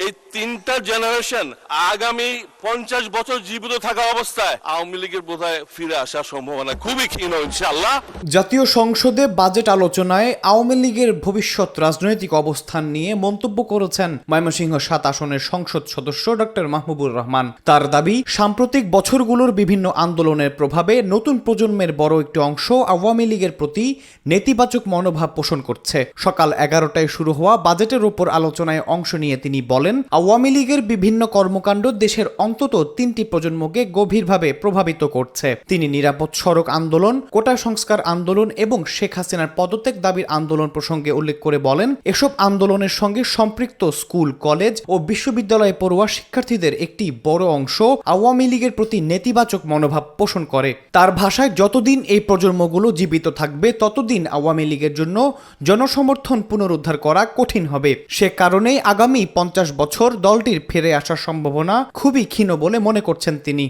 এই তিনটা জেনারেশন আগামী 50 বছর জীবিত থাকা অবস্থায় আওয়ামী লীগের বোধহয় ফিরে আসার সম্ভাবনা খুবই ক্ষীণ ইনশাআল্লাহ। জাতীয় সংসদে বাজেট আলোচনায় আওয়ামী লীগের ভবিষ্যৎ রাজনৈতিক অবস্থান নিয়ে মন্তব্য করেছেন ময়মনসিংহ 7 আসনের সংসদ সদস্য ডক্টর মাহবুবুর রহমান। তার দাবি, সাম্প্রতিক বছরগুলোর বিভিন্ন আন্দোলনের প্রভাবে নতুন প্রজন্মের বড় একটি অংশ আওয়ামী লীগের প্রতি নেতিবাচক মনোভাব পোষণ করছে। সকাল 11টায় শুরু হওয়া বাজেটের ওপর আলোচনায় অংশ নিয়ে তিনি বলেন, আওয়ামী লীগের বিভিন্ন কর্মকাণ্ড দেশের অন্তত 3টি প্রজন্মকে গভীরভাবে প্রভাবিত করছে। তিনি নিরাপদ সড়ক আন্দোলন, কোটা সংস্কার আন্দোলন এবং শেখ হাসিনার পদত্যাগ দাবির আন্দোলন প্রসঙ্গে উল্লেখ করে বলেন, এসব আন্দোলনের সঙ্গে সম্পৃক্ত স্কুল, কলেজ ও বিশ্ববিদ্যালয়ে পড়ুয়া শিক্ষার্থীদের একটি বড় অংশ আওয়ামী লীগের প্রতি নেতিবাচক মনোভাব পোষণ করে। তার ভাষায়, যতদিন এই প্রজন্মগুলো জীবিত থাকবে ততদিন আওয়ামী লীগের জন্য জনসমর্থন পুনরুদ্ধার করা কঠিন হবে। সে কারণেই আগামী 50 বছর দলটির ফিরে আসার সম্ভাবনা খুবই ক্ষীণ বলে মনে করছেন তিনি।